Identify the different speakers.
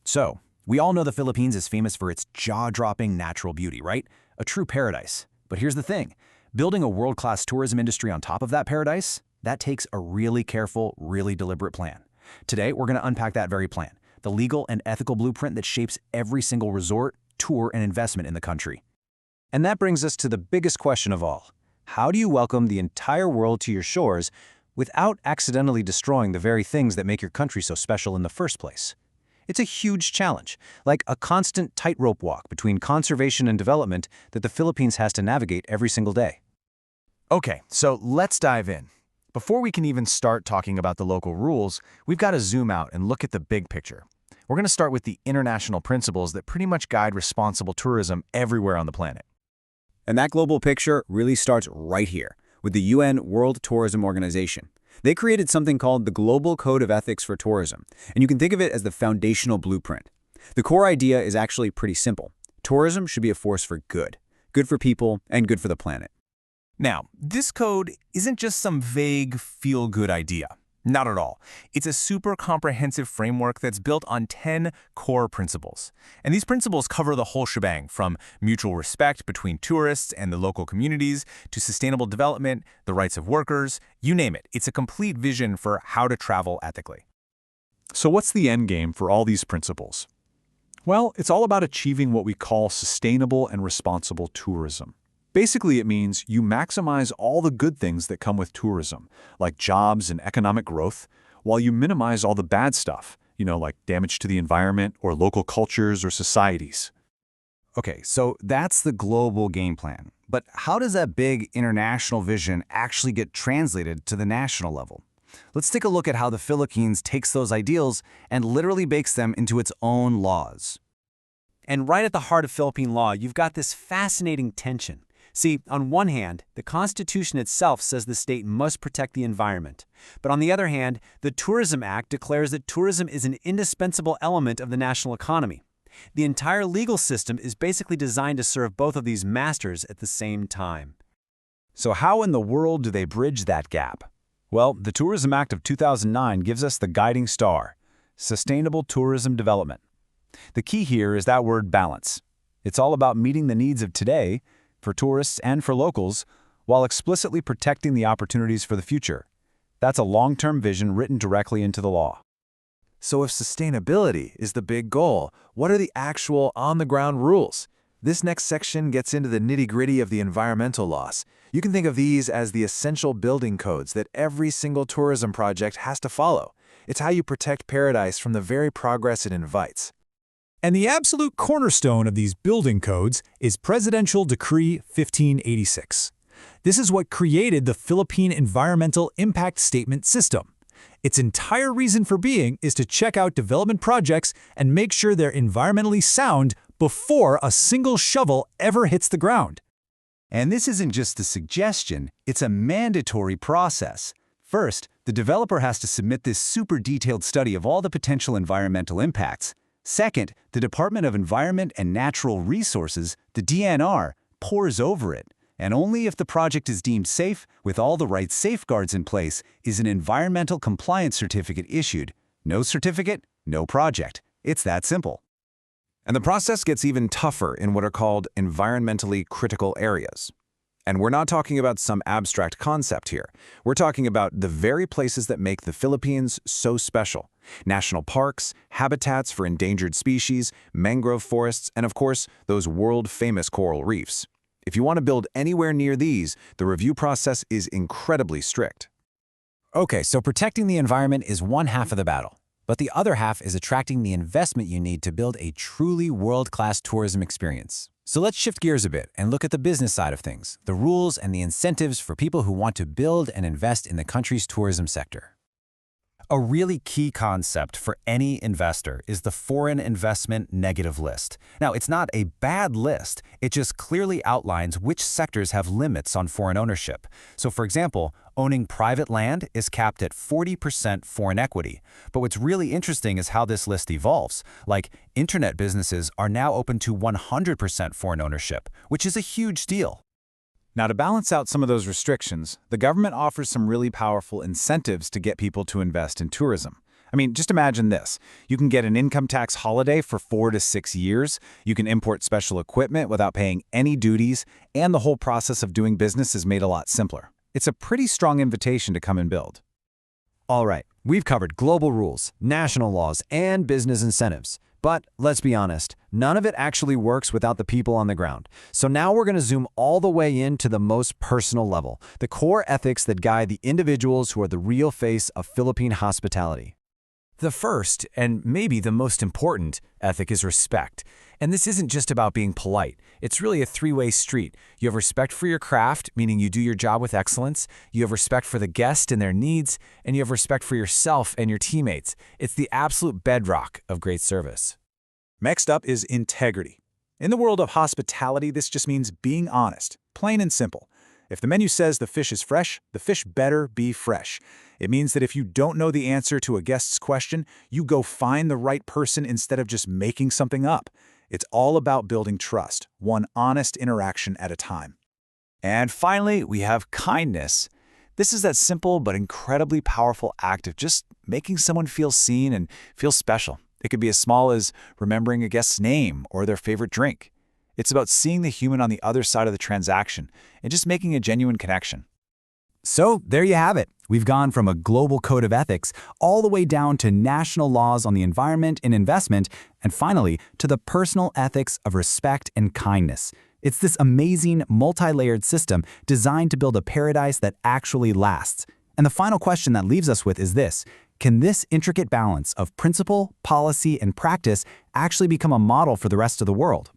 Speaker 1: So, we all know the Philippines is famous for its jaw-dropping natural beauty, right? A true paradise. But here's the thing. Building a world-class tourism industry on top of that paradise, that takes a really careful, really deliberate plan. Today, we're going to unpack that very plan, the legal and ethical blueprint that shapes every single resort, tour, and investment in the country. And that brings us to the biggest question of all. How do you welcome the entire world to your shores without accidentally destroying the very things that make your country so special in the first place? It's a huge challenge, like a constant tightrope walk between conservation and development that the Philippines has to navigate every single day.
Speaker 2: Okay, so let's dive in. Before we can even start talking about the local rules, we've got to zoom out and look at the big picture. We're going to start with the international principles that pretty much guide responsible tourism everywhere on the planet.
Speaker 1: And that global picture really starts right here, with the UN World Tourism Organization. They created something called the Global Code of Ethics for Tourism, and you can think of it as the foundational blueprint. The core idea is actually pretty simple. Tourism should be a force for good. Good for people and good for the planet.
Speaker 2: Now, this code isn't just some vague, feel-good idea. Not at all. It's a super comprehensive framework that's built on 10 core principles. And these principles cover the whole shebang, from mutual respect between tourists and the local communities to sustainable development, the rights of workers, you name it. It's a complete vision for how to travel ethically.
Speaker 3: So what's the end game for all these principles? Well, it's all about achieving what we call sustainable and responsible tourism. Basically, it means you maximize all the good things that come with tourism, like jobs and economic growth, while you minimize all the bad stuff, like damage to the environment or local cultures or societies.
Speaker 1: Okay, so that's the global game plan. But how does that big international vision actually get translated to the national level? Let's take a look at how the Philippines takes those ideals and literally bakes them into its own laws. And right at the heart of Philippine law, you've got this fascinating tension. See, on one hand, the Constitution itself says the state must protect the environment. But on the other hand, the Tourism Act declares that tourism is an indispensable element of the national economy. The entire legal system is basically designed to serve both of these masters at the same time. So how in the world do they bridge that gap? Well, the Tourism Act of 2009 gives us the guiding star: sustainable tourism development. The key here is that word balance. It's all about meeting the needs of today, for tourists and for locals, while explicitly protecting the opportunities for the future. That's a long-term vision written directly into the law.
Speaker 2: So if sustainability is the big goal, what are the actual on-the-ground rules? This next section gets into the nitty-gritty of the environmental laws. You can think of these as the essential building codes that every single tourism project has to follow. It's how you protect paradise from the very progress it invites.
Speaker 4: And the absolute cornerstone of these building codes is Presidential Decree 1586. This is what created the Philippine Environmental Impact Statement System. Its entire reason for being is to check out development projects and make sure they're environmentally sound before a single shovel ever hits the ground.
Speaker 1: And this isn't just a suggestion, it's a mandatory process. First, the developer has to submit this super detailed study of all the potential environmental impacts. Second, the Department of Environment and Natural Resources, the DNR, pores over it. And only if the project is deemed safe, with all the right safeguards in place, is an environmental compliance certificate issued. No certificate, no project. It's that simple.
Speaker 2: And the process gets even tougher in what are called environmentally critical areas. And we're not talking about some abstract concept here. We're talking about the very places that make the Philippines so special. National parks, habitats for endangered species, mangrove forests, and of course, those world-famous coral reefs. If you want to build anywhere near these, the review process is incredibly strict.
Speaker 1: Okay, so protecting the environment is one half of the battle. But the other half is attracting the investment you need to build a truly world-class tourism experience. So let's shift gears a bit and look at the business side of things, the rules and the incentives for people who want to build and invest in the country's tourism sector. A really key concept for any investor is the Foreign Investment Negative List. Now, it's not a bad list. It just clearly outlines which sectors have limits on foreign ownership. So, for example, owning private land is capped at 40% foreign equity. But what's really interesting is how this list evolves. Like, internet businesses are now open to 100% foreign ownership, which is a huge deal.
Speaker 2: Now, to balance out some of those restrictions, the government offers some really powerful incentives to get people to invest in tourism. I mean, just imagine this. You can get an income tax holiday for 4 to 6 years, you can import special equipment without paying any duties, and the whole process of doing business is made a lot simpler. It's a pretty strong invitation to come and build.
Speaker 5: All right, we've covered global rules, national laws, and business incentives. But let's be honest, none of it actually works without the people on the ground. So now we're going to zoom all the way into the most personal level, the core ethics that guide the individuals who are the real face of Philippine hospitality. The first, and maybe the most important, ethic is respect. And this isn't just about being polite. It's really a three-way street. You have respect for your craft, meaning you do your job with excellence. You have respect for the guest and their needs. And you have respect for yourself and your teammates. It's the absolute bedrock of great service.
Speaker 3: Next up is integrity. In the world of hospitality, this just means being honest, plain and simple. If the menu says the fish is fresh, the fish better be fresh. It means that if you don't know the answer to a guest's question, you go find the right person instead of just making something up. It's all about building trust, one honest interaction at a time.
Speaker 2: And finally, we have kindness. This is that simple but incredibly powerful act of just making someone feel seen and feel special. It could be as small as remembering a guest's name or their favorite drink. It's about seeing the human on the other side of the transaction and just making a genuine connection.
Speaker 1: So there you have it. We've gone from a global code of ethics all the way down to national laws on the environment and investment, and finally to the personal ethics of respect and kindness. It's this amazing, multi-layered system designed to build a paradise that actually lasts. And the final question that leaves us with is this: can this intricate balance of principle, policy, and practice actually become a model for the rest of the world?